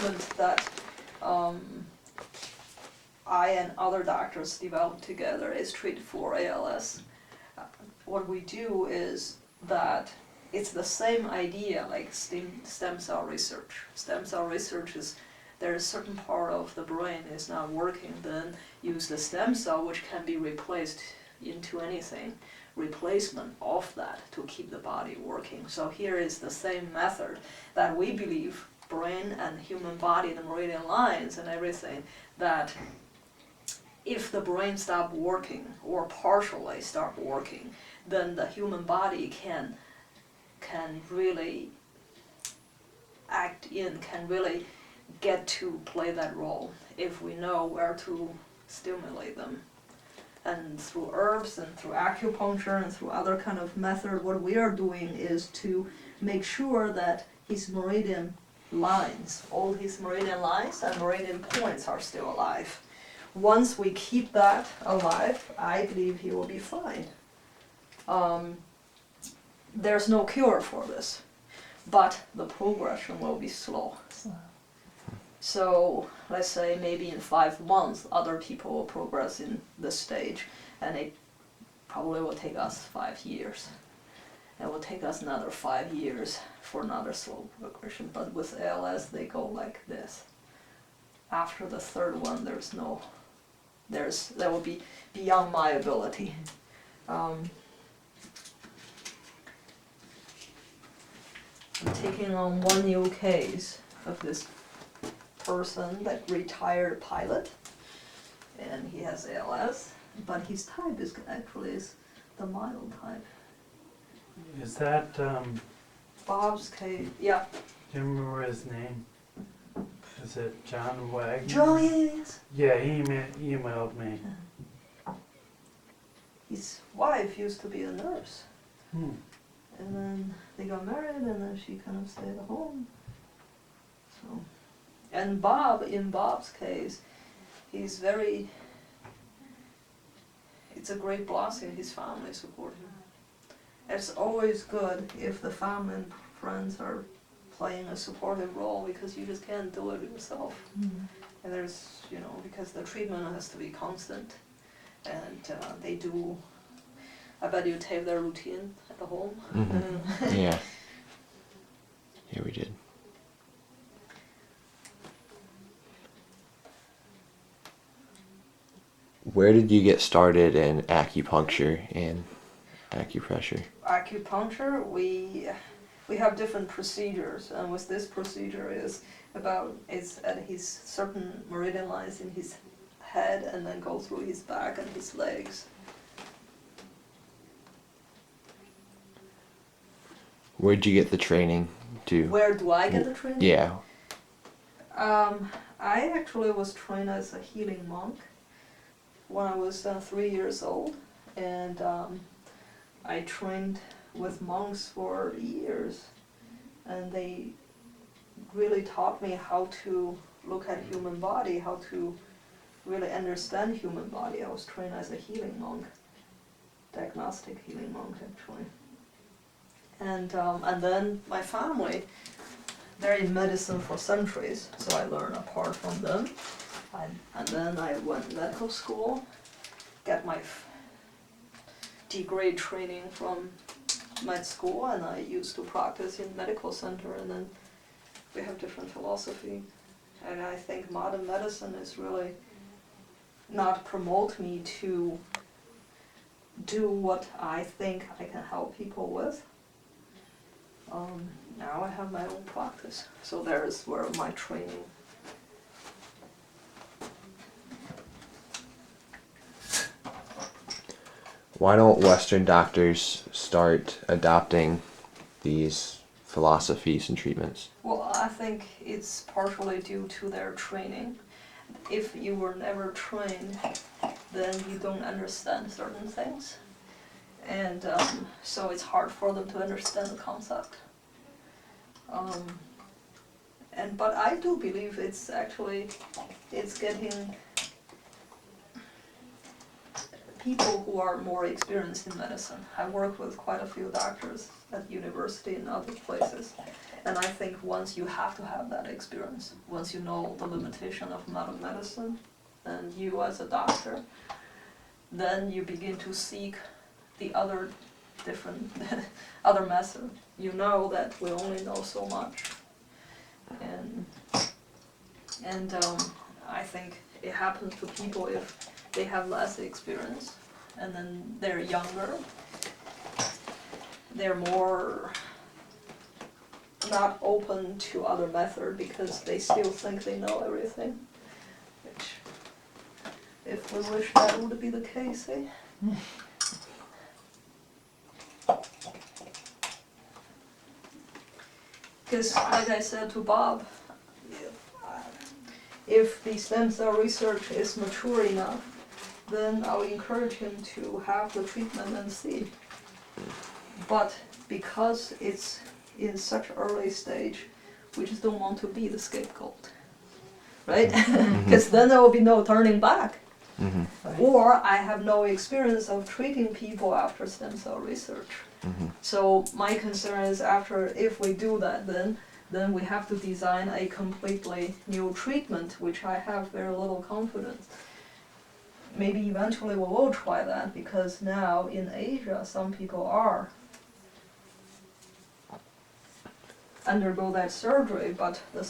treatment that I and other doctors developed together is treat for ALS. What we do is that it's the same idea like stem cell research. Stem cell research is there is a certain part of the brain is not working, then use the stem cell which can be replaced into anything, replacement of that to keep the body working. So here is the same method that we believe brain and human body, the meridian lines and everything, that if the brain stop working or partially stop working, then the human body can really act in, can really get to play that role if we know where to stimulate them. And through herbs and through acupuncture and through other kind of method, what we are doing is to make sure that his meridian lines, all his meridian lines and meridian points are still alive. Once we keep that alive, I believe he will be fine. There's no cure for this, but the progression will be slow. So let's say maybe in 5 months, other people will progress in this stage, and it probably will take us 5 years. It will take us another 5 years for another slow progression, but with ALS they go like this. After the third one, that will be beyond my ability. I'm taking on one new case of this person, that retired pilot, and he has ALS, but his type is actually the mild type. Is that, Bob's case, yeah. do you remember his name? Is it John Wagner? John, yes. Yeah, he emailed me. His wife used to be a nurse. Hmm. And then they got married, and then she kind of stayed at home. So, and Bob, in Bob's case, it's a great blessing his family support him. It's always good if the family and friends are playing a supportive role, because you just can't do it yourself. Mm. And there's, because the treatment has to be constant, and they do, I bet you tape their routine at the home. Mm-hmm. Yeah. Yeah, we did. Where did you get started in acupuncture and acupressure? Acupuncture, we have different procedures, and with this procedure is at his certain meridian lines in his head, and then go through his back and his legs. Where'd you get the training to? Where do I get the training? Yeah. I actually was trained as a healing monk when I was 3 years old, and I trained with monks for years, and they really taught me how to look at human body, how to really understand human body. I was trained as a healing monk, diagnostic healing monk actually. And then my family, they're in medicine for centuries, so I learned apart from them. And then I went to medical school, got my degree training from med school, and I used to practice in medical center, and then we have different philosophy. And I think modern medicine is really not promote me to do what I think I can help people with. Now I have my own practice, so there's where my training. Why don't Western doctors start adopting these philosophies and treatments? Well, I think it's partially due to their training. If you were never trained, then you don't understand certain things. And so it's hard for them to understand the concept. But I do believe it's getting people who are more experienced in medicine. I work with quite a few doctors at university and other places, And I think once you have to have that experience, once you know the limitation of modern medicine, and you as a doctor, then you begin to seek the other different other method. You know that we only know so much, and I think it happens to people if they have less experience, and then they're younger. They're more not open to other method because they still think they know everything. Which, if we wish that would be the case, eh? Because, like I said to Bob, if the stem cell research is mature enough, then I'll encourage him to have the treatment and see. But because it's in such early stage, we just don't want to be the scapegoat, right? Because then there will be no turning back. Or I have no experience of treating people after stem cell research. So my concern is if we do that, then we have to design a completely new treatment, which I have very little confidence. Maybe eventually we will try that, because now in Asia some people are undergo that surgery, but the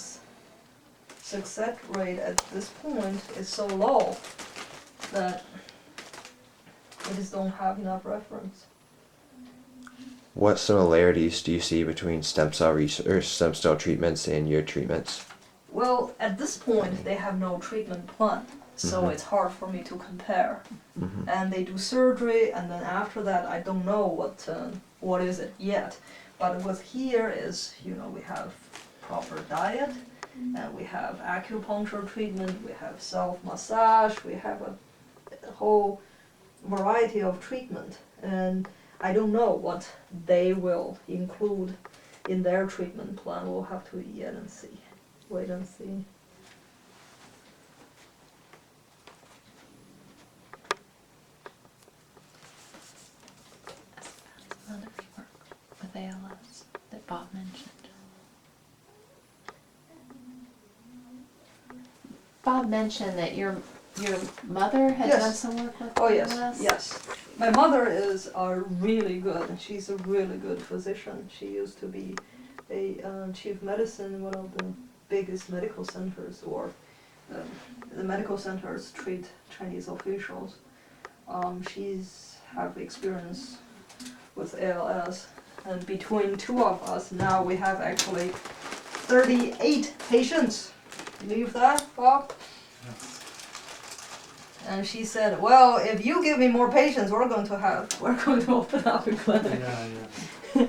success rate at this point is so low that we just don't have enough reference. What similarities do you see between stem cell research, stem cell treatments and your treatments? Well, at this point they have no treatment plan, so it's hard for me to compare. And they do surgery, and then after that I don't know what is it yet. But what's here is, we have proper diet, and we have acupuncture treatment, we have self-massage, we have a whole variety of treatment. And I don't know what they will include in their treatment plan. We'll have to wait and see. Other work with ALS that Bob mentioned. Bob mentioned that your mother had done some work with ALS? Yes. My mother is she's a really good physician. She used to be a chief medicine in one of the biggest medical centers, or the medical centers treat Chinese officials. She's have experience with ALS, and between two of us now we have actually 38 patients. Believe that, Bob? And she said, well, if you give me more patients, we're going to open up a clinic. Yeah. Right.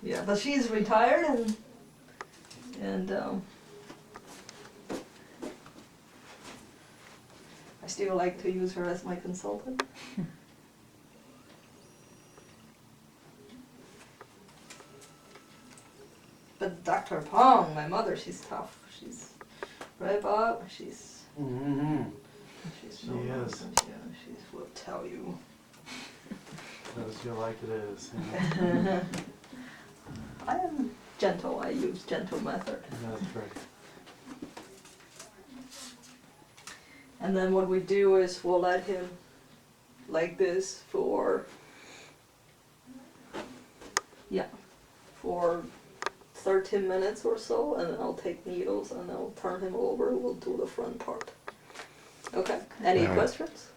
Yeah, but she's retired, and I still like to use her as my consultant. But Dr. Pong, my mother, she's tough. She's right, Bob. She's She is. Yeah, she will tell you. As you like it is. I am gentle. I use gentle method. That's right. And then what we do is we'll let him like this for 13 minutes or so, and then I'll take needles and I'll turn him over. We'll do the front part. Okay. Any All right. questions?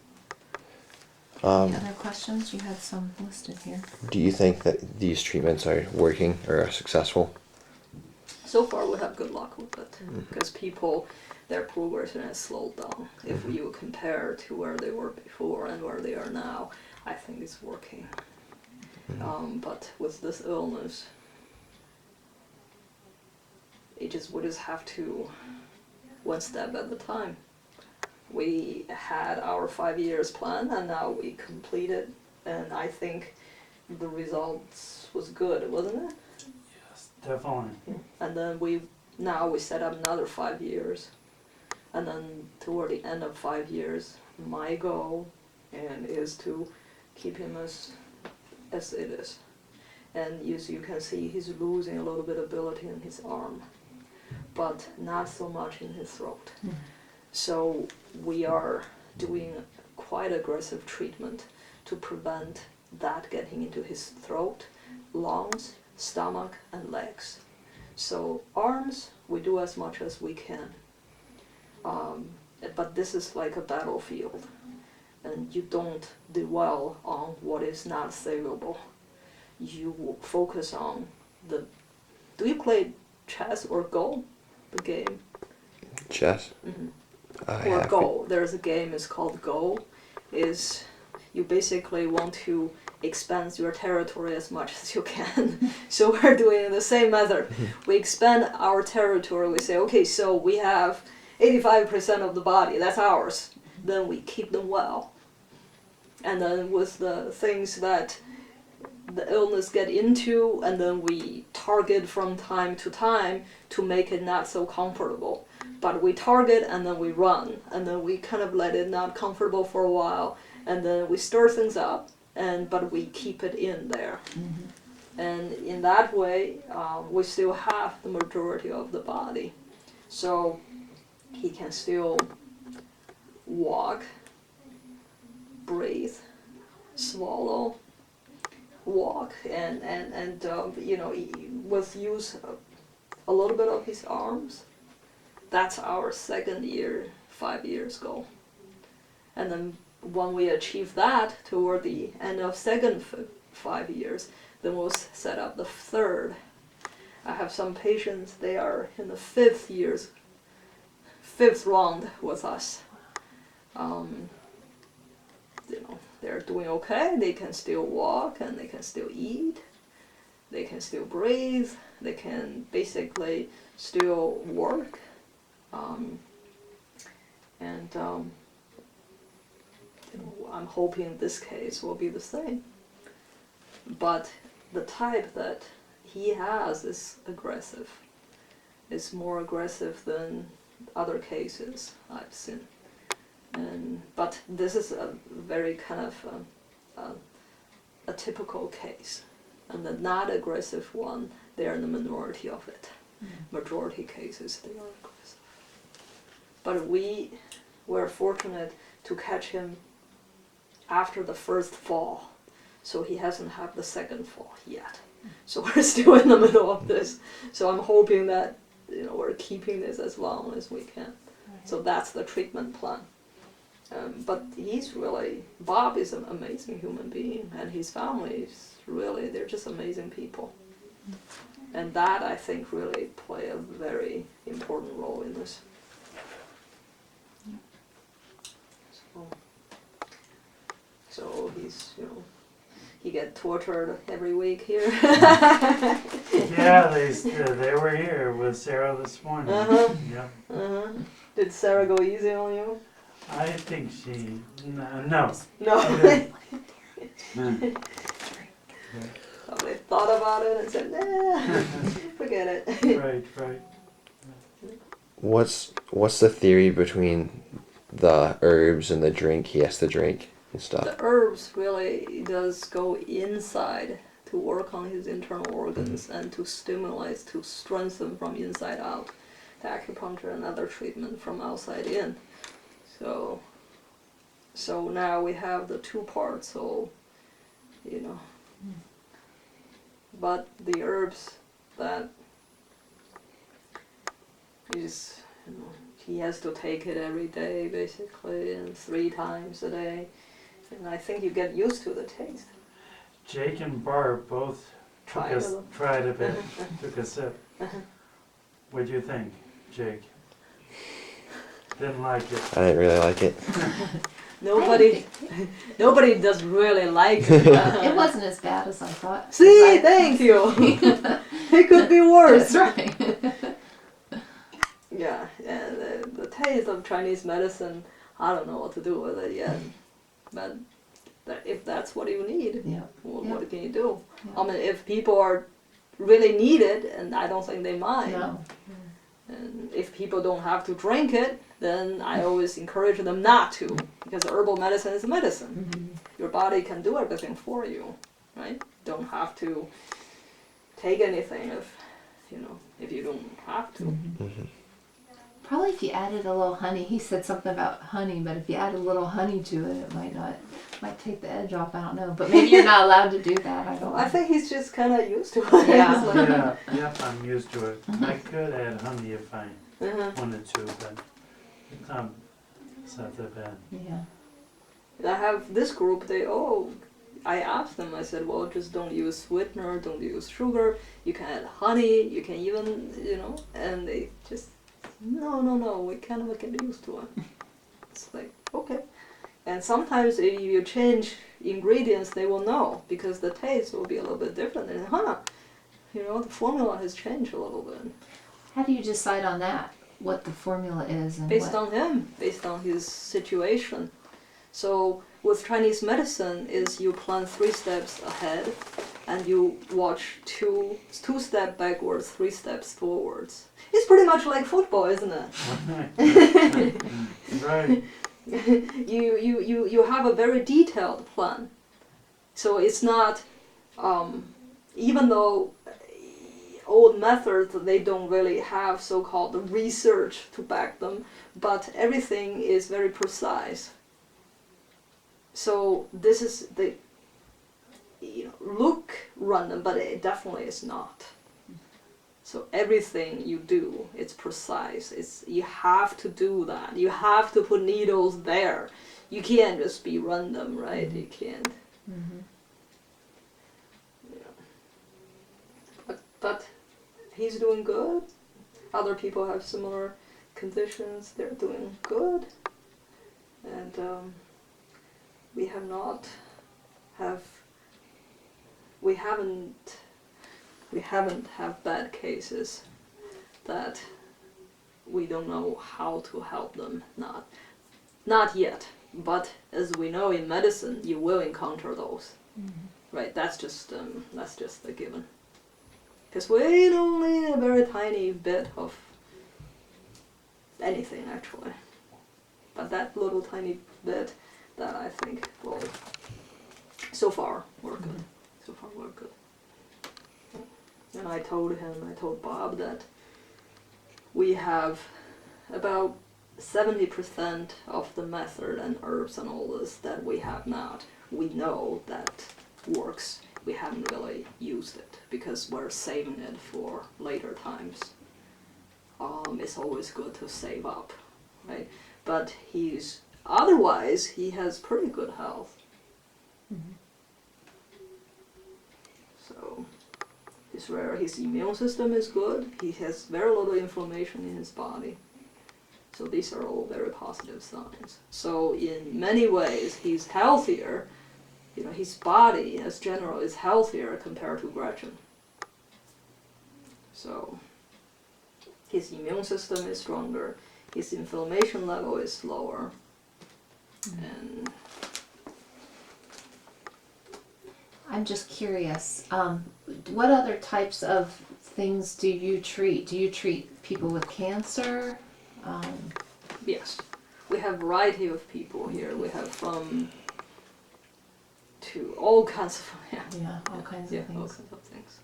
Any other questions? You had some listed here. Do you think that these treatments are working or are successful? So far we have good luck with it, because their progression has slowed down. If you compare to where they were before and where they are now, I think it's working. But with this illness, we just have to, one step at a time. We had our 5 years plan, and now we completed, and I think the results was good, wasn't it? Yes, definitely. And then we set up another 5 years, and then toward the end of 5 years, my goal is to keep him as it is. and as you can see, he's losing a little bit of ability in his arm, but not so much in his throat. So we are doing quite aggressive treatment to prevent that getting into his throat, lungs, stomach, and legs. So arms, we do as much as we can. But this is like a battlefield, and you don't dwell on what is not savable. You focus on the... Do you play chess or Go, the game? Chess? Or have Go. There's a game, it's called Go. Is you basically want to expand your territory as much as you can. So we're doing the same method. We expand our territory. We say, okay, so we have 85% of the body, that's ours. Then we keep them well. And then with the things that the illness get into, and then we target from time to time to make it not so comfortable. But we target and then we run, and then we kind of let it not comfortable for a while, and then we stir things up, but we keep it in there. And in that way, we still have the majority of the body. So he can still walk, breathe, swallow, walk, and you know, with use a little bit of his arms. That's our second year, 5 years goal. And then when we achieve that toward the end of second 5 years, then we'll set up the third. I have some patients, they are in the 5th round with us. You know, they're doing okay, they can still walk and they can still eat, they can still breathe, they can basically still work. You know, I'm hoping this case will be the same. But the type that he has is aggressive. It's more aggressive than other cases I've seen. But this is a very kind of a typical case. And the not aggressive one, they are in the minority of it. Majority cases, they are aggressive. But we were fortunate to catch him after the first fall. So he hasn't had the second fall yet. So we're still in the middle of this. So I'm hoping that, you know, we're keeping this as long as we can. So that's the treatment plan. But he's really, Bob is an amazing human being, and his family is really, they're just amazing people. And that, I think, really play a very important role in this. So he's, you know, he get tortured every week here. Yeah, they were here with Sarah this morning. Yeah. Did Sarah go easy on you? I think she, no. No. So they thought about it and said, nah, forget it. Right. What's the theory between the herbs and the drink he has to drink and stuff? The herbs really does go inside to work on his internal organs and to stimulate, to strengthen from inside out. The acupuncture and other treatment from outside in. So now we have the two parts, so, you know. But the herbs that is, you know, he has to take it every day basically, and 3 times a day. And I think you get used to the taste. Jake and Barb both tried a bit, took a sip. What do you think, Jake? Didn't like it. I didn't really like it. Nobody does really like it. It wasn't as bad as I thought. See, thank you. It could be worse. That's right. Yeah, and the taste of Chinese medicine, I don't know what to do with it yet. But if that's what you need, what can you do? Yeah. I mean, if people are really need it, and I don't think they mind. No. And if people don't have to drink it, then I always encourage them not to, because herbal medicine is medicine. Your body can do everything for you, right? Don't have to take anything if you don't have to. Mm-hmm. Probably if you added a little honey. He said something about honey, but if you add a little honey to it, it might take the edge off. I don't know, but maybe you're not allowed to do that. I don't know. I think he's just kind of used to it. Yeah. It's like, Yeah, I'm used to it. I could add honey if I wanted to, but it's not that bad. Yeah. I have this group. I asked them. I said, well, just don't use sweetener, don't use sugar. You can add honey. You can even, and they just, no. We kind of get used to it. It's like, okay. And sometimes if you change ingredients, they will know because the taste will be a little bit different. And the formula has changed a little bit. How do you decide on that? What the formula is and Based on him, based on his situation. So with Chinese medicine is you plan 3 steps ahead and you watch two steps backwards, 3 steps forwards. It's pretty much like football, isn't it? Right. You have a very detailed plan. So it's not, even though old methods, they don't really have so-called research to back them, but everything is very precise. So this is the look random, but it definitely is not. So everything you do, it's precise. You have to do that. You have to put needles there. You can't just be random, right? Mm-hmm. You can't. Mm-hmm. But he's doing good. Other people have similar conditions. They're doing good. And we haven't have bad cases that we don't know how to help them. Not yet. But as we know in medicine, you will encounter those. Mm-hmm. Right? That's just a given. Because we don't need a very tiny bit of anything, actually. But that little tiny bit, that I think will, so far, we're good. So far, we're good. And I told Bob that we have about 70% of the method and herbs and all this that we have not, we know that works. We haven't really used it because we're saving it for later times. It's always good to save up, right? But otherwise he has pretty good health. Mm-hmm. So his immune system is good. He has very little inflammation in his body. So these are all very positive signs. So in many ways he's healthier. His body, as general, is healthier compared to Gretchen. So, his immune system is stronger, his inflammation level is lower, and... I'm just curious, what other types of things do you treat? Do you treat people with cancer? Yes. We have a variety of people here. We have to all kinds of All kinds all of things. kinds of things.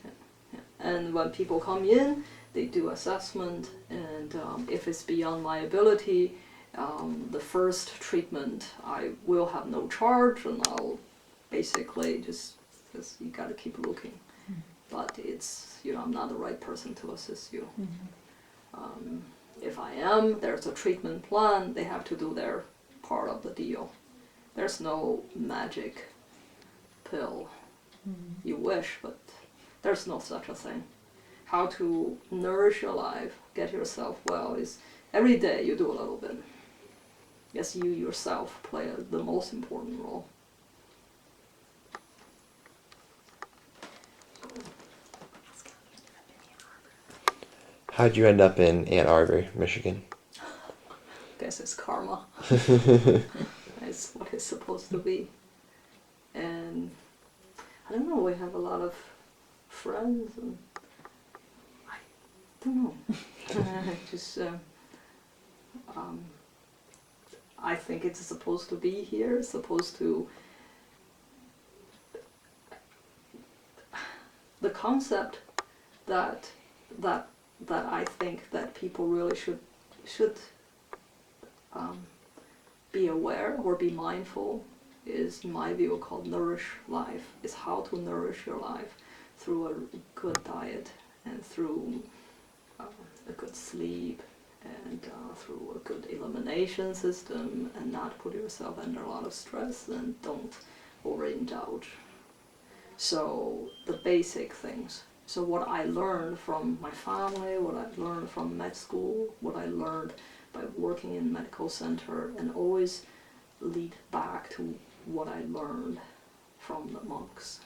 Yeah. And when people come in, they do assessment, and if it's beyond my ability, the first treatment I will have no charge, and I'll basically just you gotta keep looking. Mm-hmm. But it's I'm not the right person to assist you. Mm-hmm. If I am, there's a treatment plan. They have to do their part of the deal. There's no magic pill. Mm-hmm. You wish, but there's no such a thing. How to nourish your life, get yourself well, is every day you do a little bit. Yes, you yourself play the most important role. How'd you end up in Ann Arbor, Michigan? Guess it's karma. It's what it's supposed to be. And I don't know, we have a lot of friends, and I don't know. Just I think it's supposed to be here. It's supposed to. the concept that I think that people really should be aware or be mindful is, in my view, called nourish life. Is how to nourish your life through a good diet and through a good sleep and through a good elimination system, and not put yourself under a lot of stress, and don't overindulge. So the basic things. So what I learned from my family, what I learned from med school, what I learned by working in medical center, and always lead back to what I learned from the monks.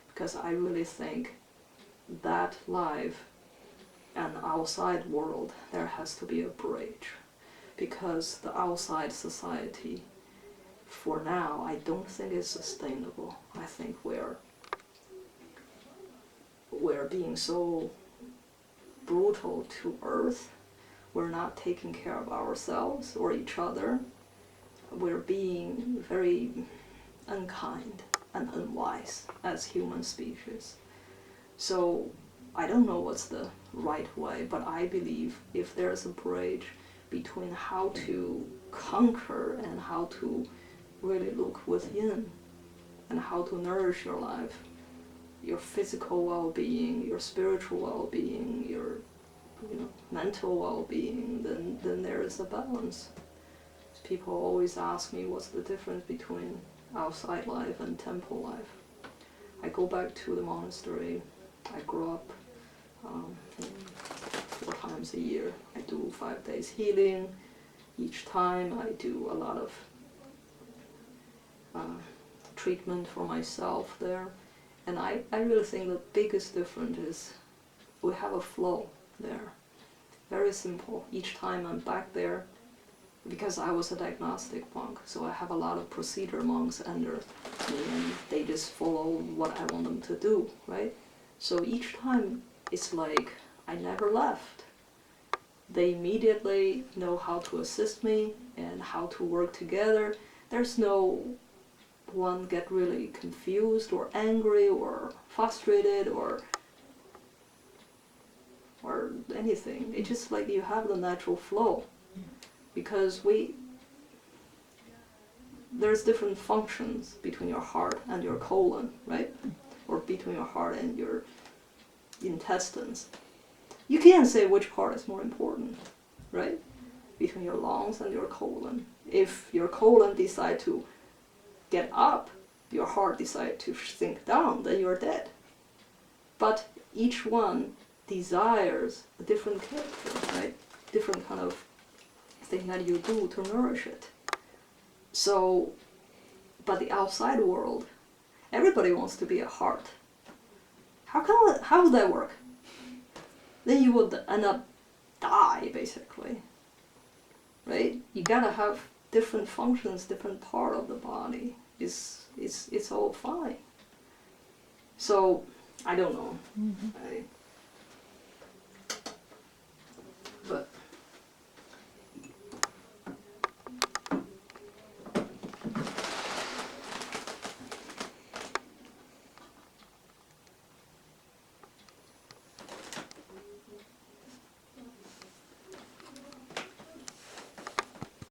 Because I really think that life and outside world, there has to be a bridge. Because the outside society, for now, I don't think is sustainable. I think we're being so brutal to earth. We're not taking care of ourselves or each other. We're being very unkind and unwise as human species. So I don't know what's the right way, but I believe if there's a bridge between how to conquer and how to really look within and how to nourish your life, your physical well-being, your spiritual well-being, your mental well-being, then there is a balance. People always ask me what's the difference between outside life and temple life. I go back to the monastery. I grew up 4 times a year. I do 5 days healing. Each time I do a lot of treatment for myself there. And I really think the biggest difference is we have a flow there. Very simple. Each time I'm back there, because I was a diagnostic monk, so I have a lot of procedure monks under me, and they just follow what I want them to do, right? So each time it's like I never left. They immediately know how to assist me and how to work together. There's no one get really confused or angry or frustrated or anything. It's just like you have the natural flow, because there's different functions between your heart and your colon, right? Or between your heart and your intestines. You can't say which part is more important, right? Between your lungs and your colon. If your colon decides to get up, your heart decides to sink down, then you're dead. But each one desires a different character, right? Different kind of thing that you do to nourish it. So, but the outside world, everybody wants to be a heart. How would that work? Then you would end up die, basically, right? You gotta have different functions, different part of the body. It's all fine. So I don't know.